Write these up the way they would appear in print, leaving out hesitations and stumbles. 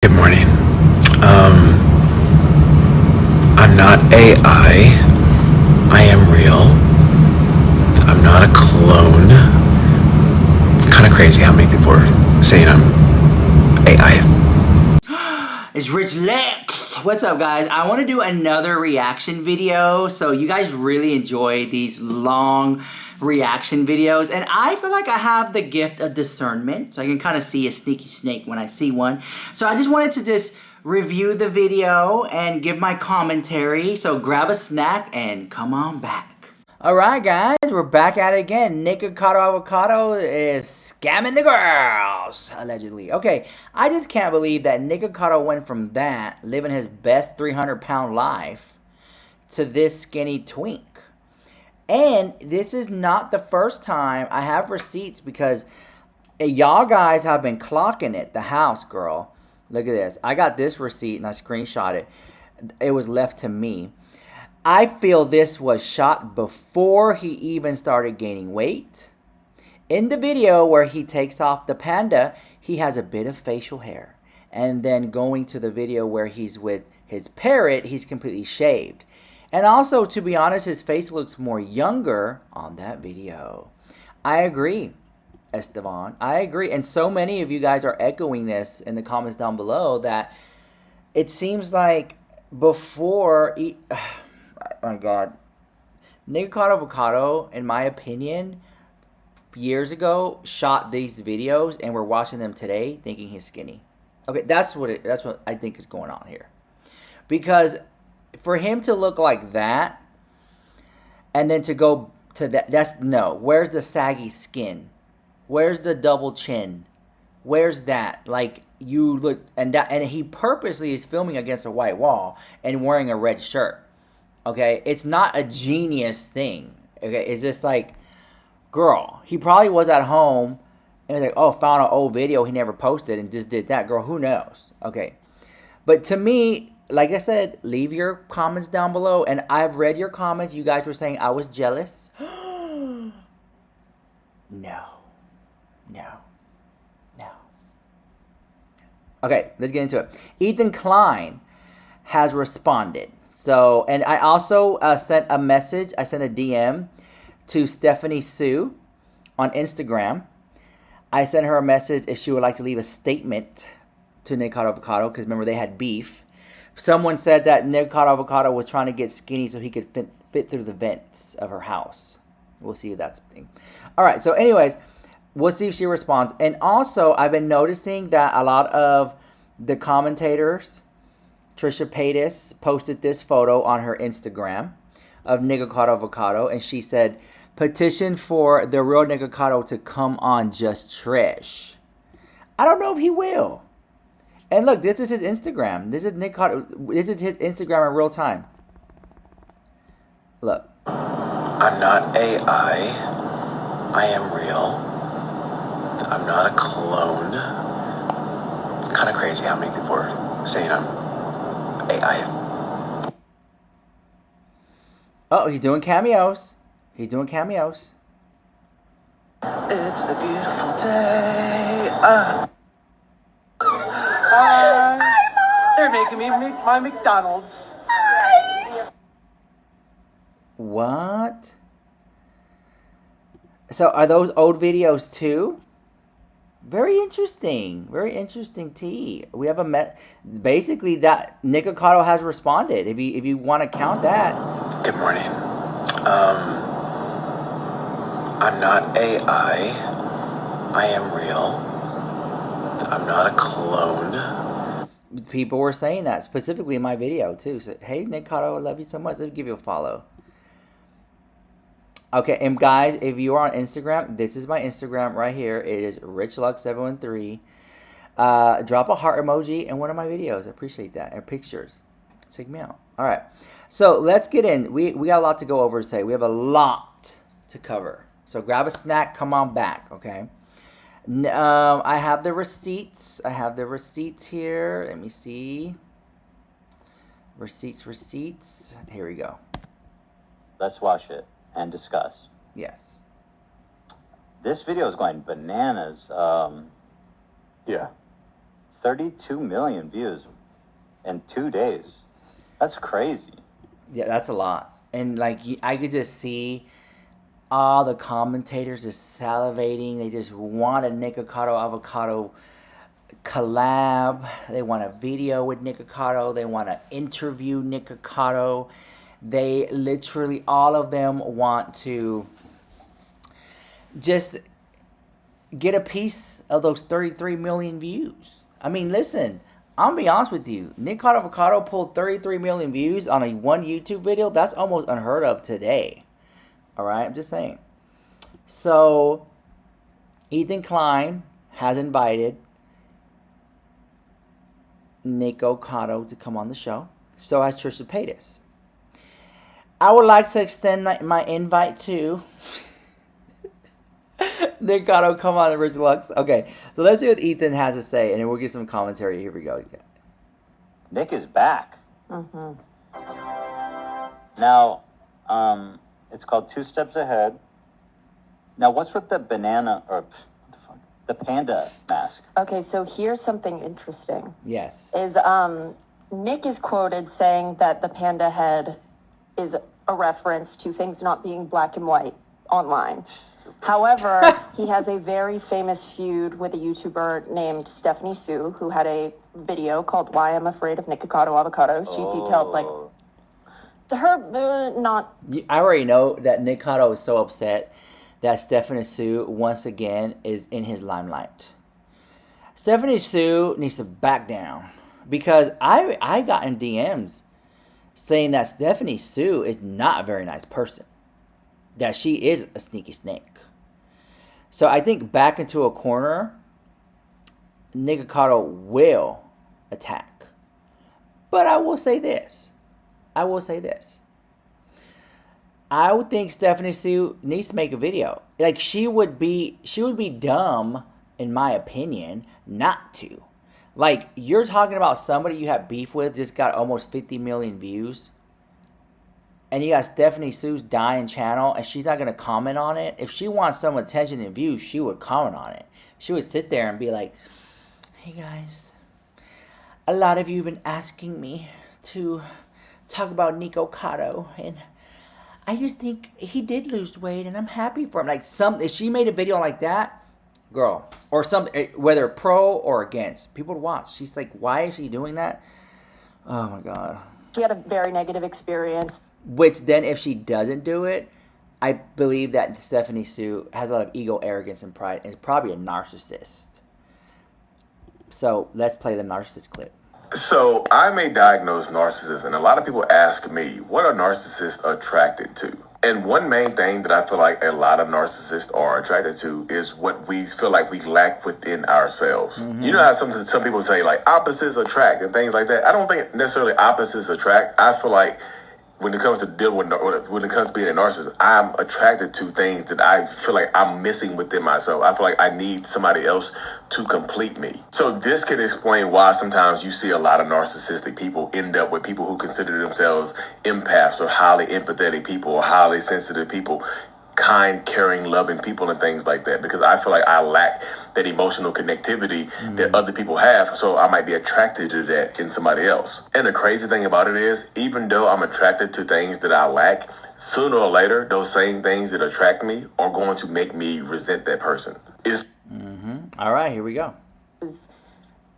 Good morning. I'm not AI. I am real. I'm not a clone. It's kind of crazy how many people are saying I'm AI. It's Rich Lex. What's up, guys? I want to do another reaction video. So you guys really enjoy these long reaction videos, and I feel like I have the gift of discernment, so I can kind of see a sneaky snake when I see one. So I just wanted to just review the video and give my commentary. So grab a snack and come on back. Alright guys, we're back at it again. Nikocado Avocado is scamming the girls, allegedly. Okay, I just can't believe that Nikocado went from that, living his best 300-pound life, to this skinny twink. And this is not the first time. I have receipts because y'all guys have been clocking it, the house girl. Look at this. I got this receipt and I screenshot it. It was left to me. I feel this was shot before he even started gaining weight. In the video where he takes off the panda, he has a bit of facial hair. And then going to the video where he's with his parrot, he's completely shaved. And also, to be honest, his face looks more younger on that video. I agree, Esteban. I agree. And so many of you guys are echoing this in the comments down below that it seems like before... Oh my God. Nikocado Avocado, in my opinion, years ago, shot these videos and we're watching them today thinking he's skinny. Okay, that's what I think is going on here. Because for him to look like that and then to go to that's no. Where's the saggy skin? Where's the double chin? Where's that? Like, you look, and he purposely is filming against a white wall and wearing a red shirt. Okay, it's not a genius thing. Okay, it's just like, girl, he probably was at home and was like, oh, found an old video he never posted and just did that. Girl, who knows? Okay, but to me, like I said, leave your comments down below. And I've read your comments. You guys were saying I was jealous. No. Okay, let's get into it. Ethan Klein has responded. So, and I also sent a message. I sent a DM to Stephanie Sue on Instagram. I sent her a message if she would like to leave a statement to Nikocado Avocado, because remember they had beef. Someone said that Nikocado Avocado was trying to get skinny so he could fit through the vents of her house. We'll see if that's a thing. All right, so anyways, we'll see if she responds. And also, I've been noticing that a lot of the commentators, Trisha Paytas posted this photo on her Instagram of Nikocado Avocado, and she said, petition for the real Nikocado to come on Just Trish. I don't know if he will. And look, this is his Instagram. This is Nikocado. This is his Instagram in real time. Look. I'm not AI. I am real. I'm not a clone. It's kind of crazy how many people are saying I'm AI. Oh, he's doing cameos. He's doing cameos. It's a beautiful day. They're making me make my McDonald's. What? So are those old videos too? Very interesting. Very interesting tea. We have basically that Nikocado has responded. If you want to count that. Good morning. I'm not AI. I am real. I'm not a clone. People were saying that specifically in my video too. So, hey Nikocado, I love you so much. Let me give you a follow. Okay, and guys, if you are on Instagram, this is my Instagram right here. It is richluck713. Drop a heart emoji in one of my videos. I appreciate that. And pictures. Check me out. All right. So let's get in. We got a lot to go over today. We have a lot to cover. So grab a snack. Come on back. Okay. I have the receipts. I have the receipts here. Let me see. Receipts. Here we go. Let's watch it and discuss. Yes. This video is going bananas. Yeah. 32 million views in 2 days. That's crazy. Yeah, that's a lot. And like I could just see all the commentators just salivating. They just want a Nikocado Avocado collab. They want a video with Nikocado. They want to interview Nikocado. They literally, all of them want to just get a piece of those 33 million views. I mean, listen, I'm gonna be honest with you. Nikocado Avocado pulled 33 million views on a one YouTube video. That's almost unheard of today. All right, I'm just saying. So, Ethan Klein has invited Nikocado to come on the show. So has Trisha Paytas. I would like to extend my invite to Nikocado, come on, Rich Lux. Okay, so let's see what Ethan has to say, and then we'll get some commentary. Here we go. Nick is back. Now, it's called Two Steps Ahead. Now, what's with the banana, or what the fuck? The panda mask? Okay, so here's something interesting. Yes. Is Nick is quoted saying that the panda head is a reference to things not being black and white online. However, he has a very famous feud with a YouTuber named Stephanie Sue, who had a video called "Why I'm Afraid of Nikocado Avocado." She detailed like her not. I already know that Nikocado is so upset that Stephanie Sue once again is in his limelight. Stephanie Sue needs to back down, because I got in DMs saying that Stephanie Sue is not a very nice person, that she is a sneaky snake. So I think back into a corner, Nikocado will attack. But I will say this. I would think Stephanie Sue needs to make a video. Like, she would be dumb, in my opinion, not to. Like, you're talking about somebody you have beef with just got almost 50 million views. And you got Stephanie Sue's dying channel, and she's not going to comment on it. If she wants some attention and views, she would comment on it. She would sit there and be like, "Hey guys, a lot of you have been asking me to talk about Nikocado, and I just think he did lose weight, and I'm happy for him." Like, if she made a video like that, girl, or something, whether pro or against, people would watch. She's like, why is she doing that? Oh my God. She had a very negative experience. Which then, if she doesn't do it, I believe that Stephanie Sue has a lot of ego, arrogance, and pride, and is probably a narcissist. So let's play the narcissist clip. So I'm a diagnosed narcissist, and a lot of people ask me, what are narcissists attracted to? And one main thing that I feel like a lot of narcissists are attracted to is what we feel like we lack within ourselves. You know how some people say, like, opposites attract and things like that? I don't think necessarily opposites attract. I feel like when it comes to dealing with, when it comes to being a narcissist, I'm attracted to things that I feel like I'm missing within myself. I feel like I need somebody else to complete me. So this can explain why sometimes you see a lot of narcissistic people end up with people who consider themselves empaths or highly empathetic people or highly sensitive people, kind, caring, loving people and things like that, because I feel like I lack that emotional connectivity that other people have, so I might be attracted to that in somebody else. And the crazy thing about it is, even though I'm attracted to things that I lack, sooner or later, those same things that attract me are going to make me resent that person. All right, here we go.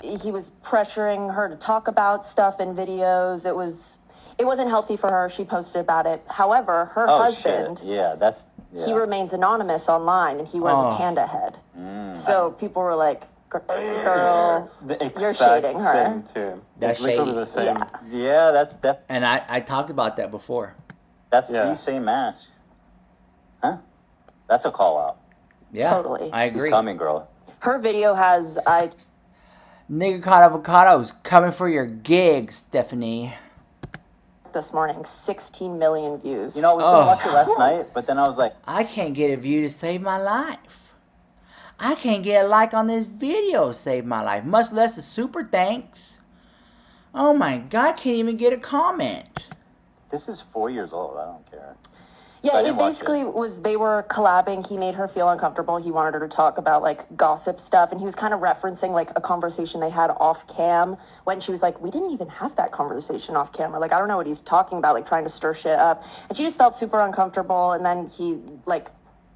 He was pressuring her to talk about stuff in videos. It wasn't healthy for her. She posted about it. However, her husband, Shit. Yeah, he remains anonymous online, and he wears a panda head. So people were like, "Girl, you're shading her." Too. That's Literally shady. the same. Yeah, that's And I talked about that before. the same mask. Huh? That's a call out. Yeah, Totally. I He's agree. coming, girl. Her video has Nikocado Avocado's coming for your gig, Stephanie. this morning 16 million views. You know, I was gonna watch it last night, but then I was like, I can't get a view to save my life. I can't get a like on this video to save my life, much less a super thanks. Oh my God, I can't even get a comment. this is 4 years old. I don't care. Yeah, I it didn't watch basically was they were collabing. He made her feel uncomfortable. He wanted her to talk about like gossip stuff, and he was kind of referencing like a conversation they had off cam when she was like, "We didn't even have that conversation off camera." Like, I don't know what he's talking about, like trying to stir shit up, and she just felt super uncomfortable. And then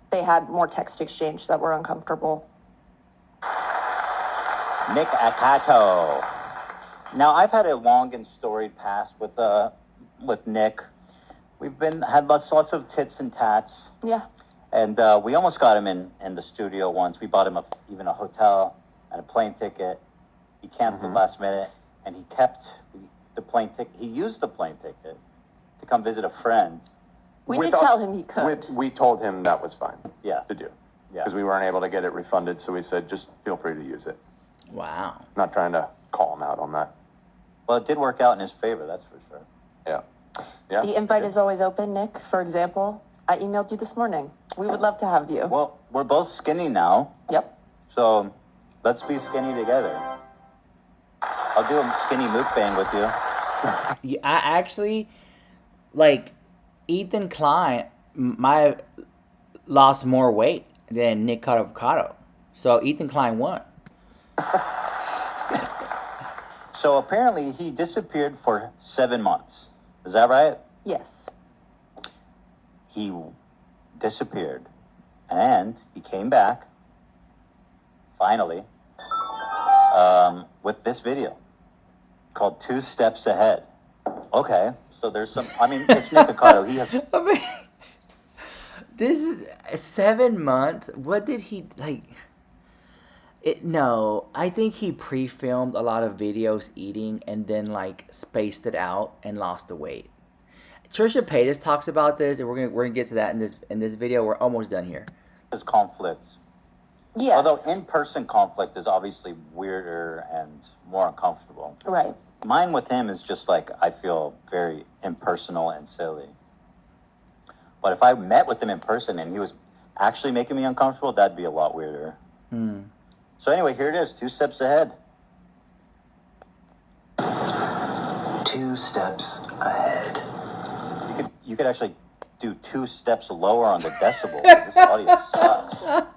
they had more text exchange that were uncomfortable. Nikocado. Now, I've had a long and storied past with Nick. We've had lots of tits and tats. Yeah. And we almost got him in the studio once. We bought him even a hotel and a plane ticket. He canceled last minute, and he kept the plane ticket. He used the plane ticket to come visit a friend. We did tell him he could. We told him that was fine Yeah. to do. Yeah. Because we weren't able to get it refunded, so we said, just feel free to use it. Wow. Not trying to call him out on that. Well, it did work out in his favor, that's for sure. Yeah. Yeah. The invite is always open, Nick. For example, I emailed you this morning. We would love to have you. Well, we're both skinny now, Yep. so let's be skinny together. I'll do a skinny mukbang with you. Yeah, I actually, like, Ethan Klein might have lost more weight than Nikocado Avocado. So Ethan Klein won. So apparently he disappeared for 7 months. Is that right? Yes. He disappeared, and he came back, finally, with this video called 2 Steps Ahead. Okay, so there's some, I mean, it's Nikocado. He has, I mean, this is 7 months. What did he, like... No, I think he pre-filmed a lot of videos eating and then like spaced it out and lost the weight. Trisha Paytas talks about this, and we're gonna get to that in this video. We're almost done here. his conflicts. Yes. Although in-person conflict is obviously weirder and more uncomfortable. Right. Mine with him is just like, I feel very impersonal and silly. But if I met with him in person and he was actually making me uncomfortable, that'd be a lot weirder. So anyway, here it is, 2 steps ahead. 2 steps ahead. You could actually do 2 steps lower on the decibel. This audio sucks. A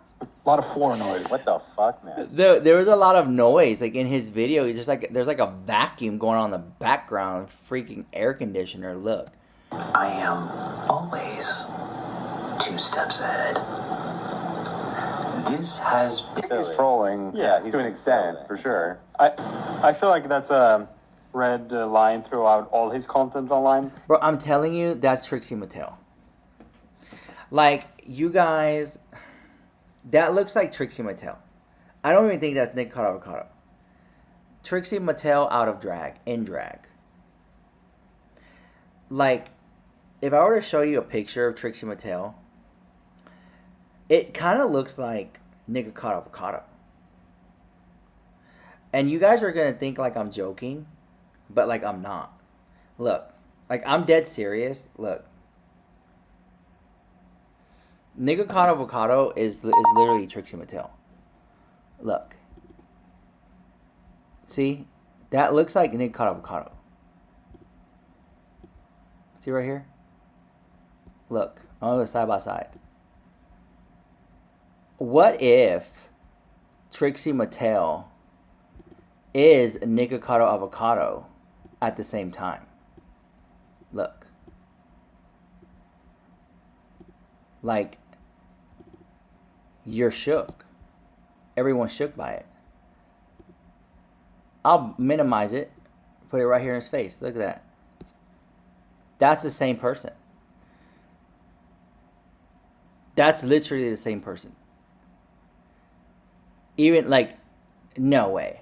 lot of floor noise. What the fuck, man? There was a lot of noise, like in his video. He's just like there's like a vacuum going on in the background, freaking air conditioner. Look. I am always 2 steps ahead. This has been... He's trolling Yeah, he's to an extent, trolling. for sure. I feel like that's a red line throughout all his content online. Bro, I'm telling you, that's Trixie Mattel. Like, you guys, that looks like Trixie Mattel. I don't even think that's Nikocado Avocado. Trixie Mattel out of drag, in drag. Like, if I were to show you a picture of Trixie Mattel, it kind of looks like Nikocado Avocado. And you guys are going to think like I'm joking, but like I'm not. Look, like I'm dead serious. Look. Nikocado Avocado is literally Trixie Mattel. Look. See? That looks like Nikocado Avocado. See right here? Look. Oh, side by side. What if Trixie Mattel is Nikocado Avocado at the same time? Look. Like, you're shook. Everyone's shook by it. I'll minimize it. Put it right here in his face. Look at that. That's the same person. That's literally the same person. Even, like, no way.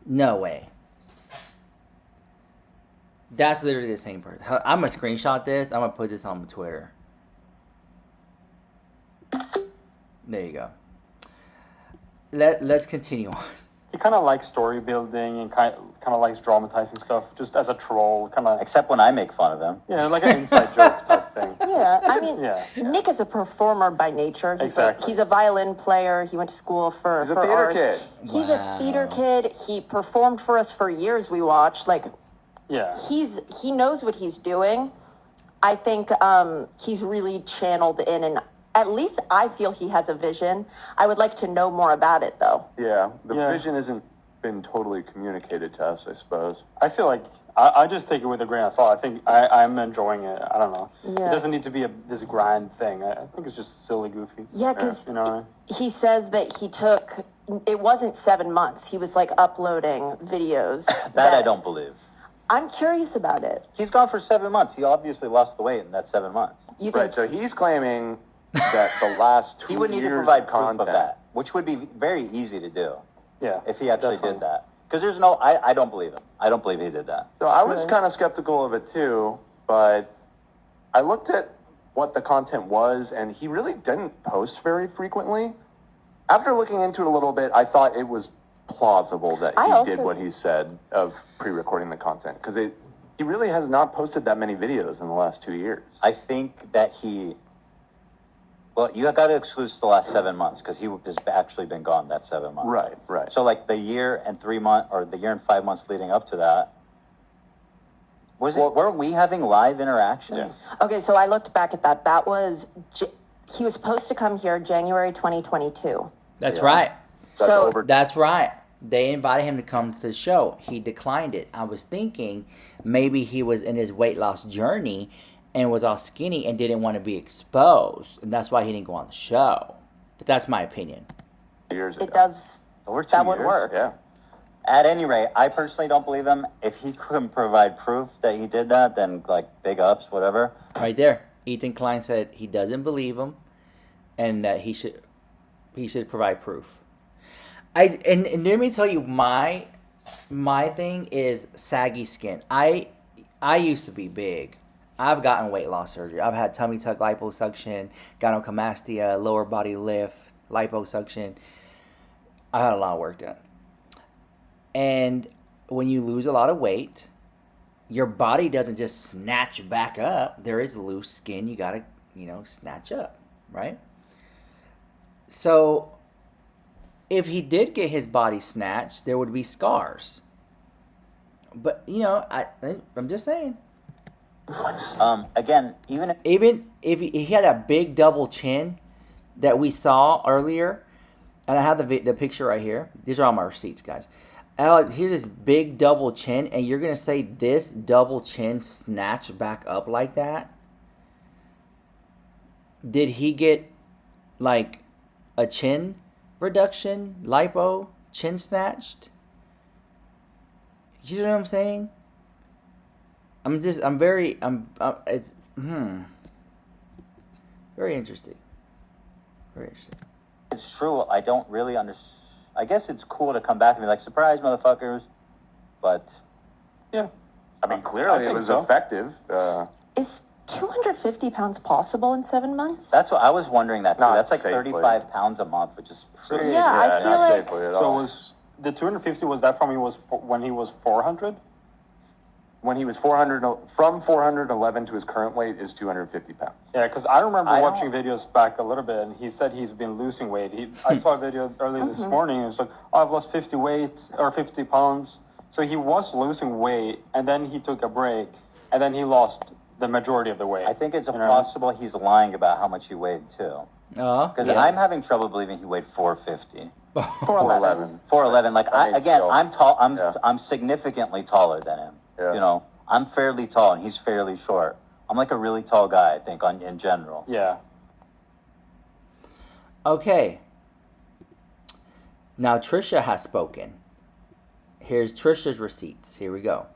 No way. That's literally the same person. I'm going to screenshot this. I'm going to put this on Twitter. There you go. Let's continue on. He kind of likes story building and kind of likes dramatizing stuff, just as a troll, kind of. Except when I make fun of him. Yeah, like an inside joke type thing. Yeah, I mean, Yeah. Nick is a performer by nature. Exactly. He's a violin player. He went to school for He's a for theater art. kid. He's Wow. a theater kid. He performed for us for years. We watched. Like, Yeah. he knows what he's doing. I think he's really channeled in, and at least I feel he has a vision. I would like to know more about it, though. Yeah, the Yeah. vision hasn't been totally communicated to us, I suppose. I feel like I just take it with a grain of salt. I think I'm enjoying it. I don't know. Yeah. It doesn't need to be this grand thing. I think it's just silly, goofy. Yeah, because You know what I mean? he says that he took, it wasn't 7 months. He was like uploading videos. That I don't believe. I'm curious about it. He's gone for 7 months. He obviously lost the weight in that 7 months. You think? Right, so he's claiming that the last 2 He would need to years provide of proof content, of that, which would be very easy to do Yeah. if he actually definitely. did that. Because there's no, I don't believe him. I don't believe he did that. So I was Really? kind of skeptical of it too, but I looked at what the content was, and he really didn't post very frequently. After looking into it a little bit, I thought it was plausible that I he also- did what he said of pre-recording the content, because he really has not posted that many videos in the last 2 years. I think that well, you got to exclude the last 7 months because he has actually been gone that 7 months. Right, right. So like the year and 3 months, or the year and 5 months leading up to that, weren't we having live interactions? Yeah. Okay, so I looked back at that. That was, he was supposed to come here January 2022. That's Yeah. right. That's So- over. That's right. They invited him to come to the show. He declined it. I was thinking maybe he was in his weight loss journey and was all skinny and didn't want to be exposed. And that's why he didn't go on the show. But that's my opinion. Years ago. It does, Over 2 that would years? work. Yeah. At any rate, I personally don't believe him. If he couldn't provide proof that he did that, then like big ups, whatever. Right there. Ethan Klein said he doesn't believe him and that he should provide proof. And let me tell you my thing is saggy skin. I used to be big. I've gotten weight loss surgery. I've had tummy tuck liposuction, gynecomastia, lower body lift, liposuction. I had a lot of work done. And when you lose a lot of weight, your body doesn't just snatch back up. There is loose skin you gotta, snatch up, right? So if he did get his body snatched, there would be scars. But I'm just saying. Again, even If he had a big double chin that we saw earlier, and I have the picture right here. These are all my receipts, guys. Here's this big double chin, and you're gonna say this double chin snatched back up like that? Did he get like a chin reduction, lipo, chin snatched? You know what I'm saying? It's very interesting. Very interesting. it's true, I don't really understand. I guess it's cool to come back and be like, surprise, motherfuckers. But Yeah. I mean, I clearly it think was so. effective. Is 250 pounds possible in 7 months? that's what I was wondering that too. Not That's like safely. 35 pounds a month, which is pretty. Yeah, I feel not like- safely at So all. was the 250, was that when he was 400? When he was 411 to his current weight is 250 pounds. Yeah, because I remember I watching don't- videos back a little bit, and he said he's been losing weight. I saw a video earlier this morning, and it was like, oh, I've lost 50 pounds. So he was losing weight, and then he took a break, and then he lost the majority of the weight. I think it's You know? possible he's lying about how much he weighed too. Because Yeah. I'm having trouble believing he weighed 450. 411. 411. Like I mean, still. I'm tall. Yeah. I'm significantly taller than him. Yeah. I'm fairly tall and he's fairly short. I'm like a really tall guy, I think, in general. Yeah. Okay. Now Trisha has spoken. Here's Trisha's receipts. Here we go.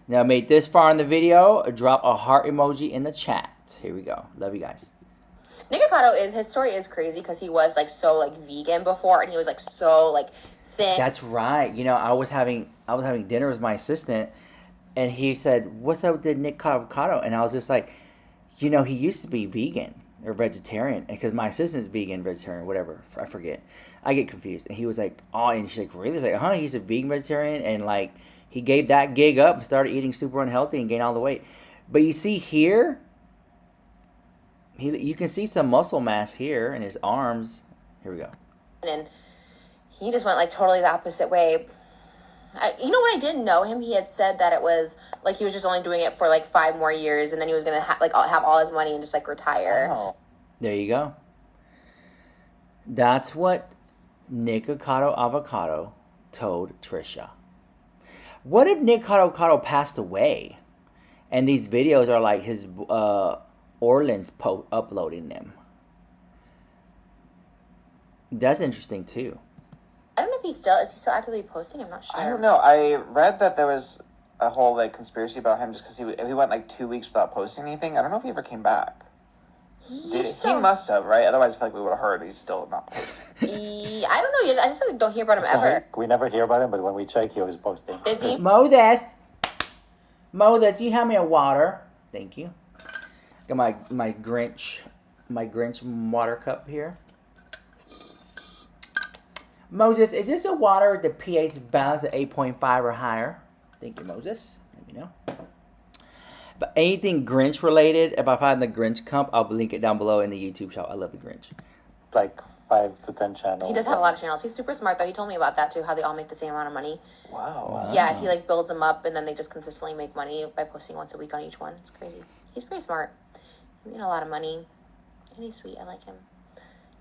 Now made this far in the video, drop a heart emoji in the chat. Here we go. Love you guys. Nikocado his story is crazy because he was like so like vegan before and he was like so like thin. That's right. I was having dinner with my assistant, and he said, "What's up with the Nikocado Avocado?" And I was just like, he used to be vegan or vegetarian, because my assistant's vegan, vegetarian, whatever. I forget. I get confused. And he was like, "Oh," and she's like, "Really?" He's like, He's a vegan, vegetarian, and like he gave that gig up and started eating super unhealthy and gained all the weight. But you see here, you can see some muscle mass here in his arms. Here we go. And he just went like totally the opposite way. You know, when I didn't know him, he had said that it was like he was just only doing it for like 5 more years, and then he was gonna have all his money and just like retire. Wow. There you go. That's what Nikocado Avocado told Trisha. What if Nikocado Avocado passed away, and these videos are like his Orleans uploading them? That's interesting too. I don't know if is he still actively posting? I'm not sure. I don't know. I read that there was a whole like conspiracy about him just because he went like 2 weeks without posting anything. I don't know if he ever came back. He must have, right? Otherwise, I feel like we would have heard he's still not posting. I don't know. I just don't hear about him ever. We never hear about him, but when we check, he always posting. Is he? Moses, you have me a water. Thank you. Got my Grinch water cup here. Moses, is this a water with the pH balance at 8.5 or higher? Thank you, Moses. Let me know. But anything Grinch related, if I find the Grinch comp, I'll link it down below in the YouTube shop. I love the Grinch. Like 5 to 10 channels. He does have a lot of channels. He's super smart though. He told me about that too, how they all make the same amount of money. Wow. Yeah, he like builds them up and then they just consistently make money by posting once a week on each one. It's crazy. He's pretty smart. He made a lot of money. And he's sweet. I like him.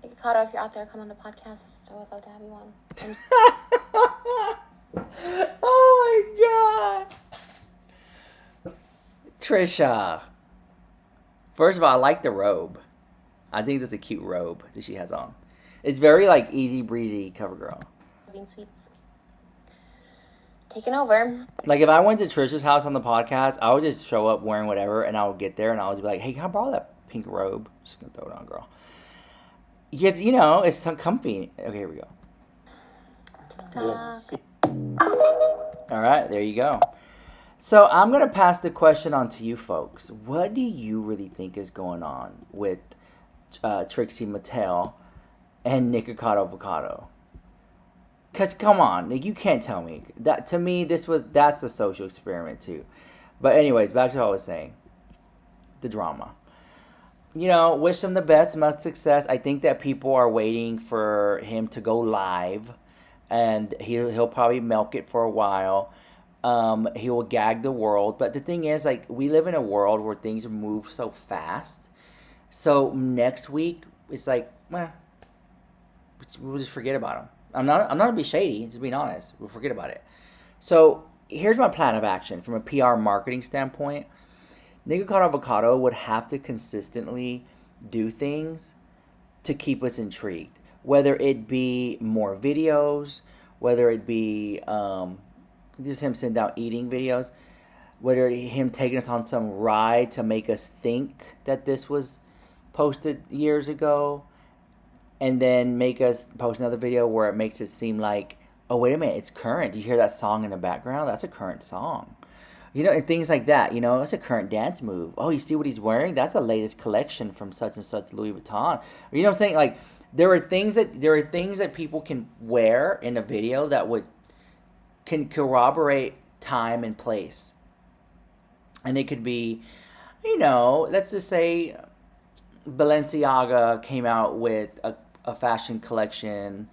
Nikocado, if you're out there, come on the podcast. I would love to have you on. Oh my god. Trisha. First of all, I like the robe. I think that's a cute robe that she has on. It's very like easy breezy cover girl. Being sweets. Taking over. Like if I went to Trisha's house on the podcast, I would just show up wearing whatever and I would get there and I would be like, hey, can I borrow that pink robe? Just gonna throw it on, girl. Yes, you know, it's so comfy. Okay, here we go. TikTok. All right, there you go. So I'm going to pass the question on to you folks. What do you really think is going on with Trixie Mattel and Nikocado Avocado? Because, come on, like, you can't tell me. That to me, that's a social experiment, too. But anyways, back to what I was saying. The drama. You know, wish him the best, much success. I think that people are waiting for him to go live, and he'll probably milk it for a while. He will gag the world, but the thing is, like, we live in a world where things move so fast. So next week, it's like, well, we'll just forget about him. I'm not gonna be shady, just being honest. We'll forget about it. So here's my plan of action from a PR marketing standpoint. Nikocado Avocado would have to consistently do things to keep us intrigued. Whether it be more videos, whether it be just him sitting down eating videos, whether him taking us on some ride to make us think that this was posted years ago, and then make us post another video where it makes it seem like, oh, wait a minute, it's current. You hear that song in the background? That's a current song. You know, and things like that, you know, that's a current dance move. Oh, you see what he's wearing? That's the latest collection from such and such Louis Vuitton. You know what I'm saying? Like, there are things that people can wear in a video that can corroborate time and place. And it could be, you know, let's just say Balenciaga came out with a fashion collection,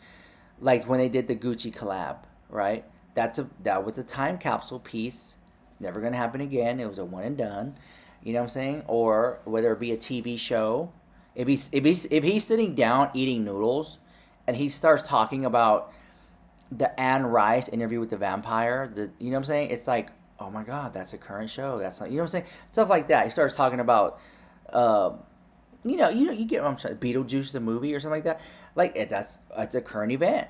like when they did the Gucci collab, right? That was a time capsule piece. Never gonna happen again. It was a one and done. You know what I'm saying? Or whether it be a TV show. If he's sitting down eating noodles and he starts talking about the Anne Rice interview with the vampire, you know what I'm saying? It's like, oh my god, that's a current show. That's not, you know what I'm saying? Stuff like that. He starts talking about you get what I'm saying, Beetlejuice the movie or something like that. Like that's a current event.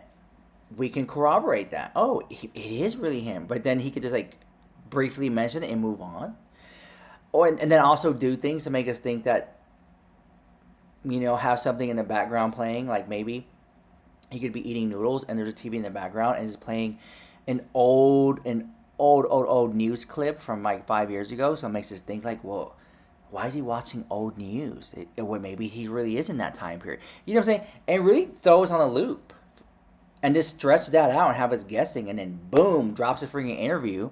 We can corroborate that. Oh, it is really him. But then he could just like briefly mention it and move on, and then also do things to make us think that, you know, have something in the background playing, like maybe he could be eating noodles and there's a TV in the background and it's playing an old news clip from like 5 years ago, so it makes us think like, well, why is he watching old news? Well, maybe he really is in that time period, you know what I'm saying? And really throw us on a loop and just stretch that out and have us guessing, and then boom, drops a freaking interview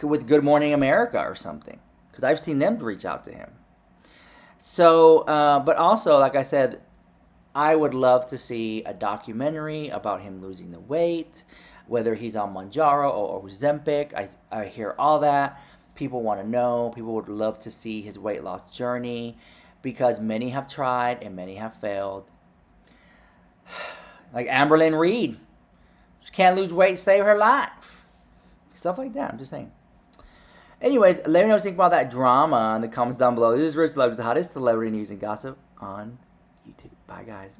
with Good Morning America or something, because I've seen them reach out to him. So, but also, like I said, I would love to see a documentary about him losing the weight. whether he's on Mounjaro or Ozempic. I hear all that. People want to know. People would love to see his weight loss journey because many have tried and many have failed. Like Amberlynn Reed. She can't lose weight, save her life. Stuff like that. I'm just saying. Anyways, let me know what you think about that drama in the comments down below. This is Rich Love with the hottest celebrity news and gossip on YouTube. Bye, guys.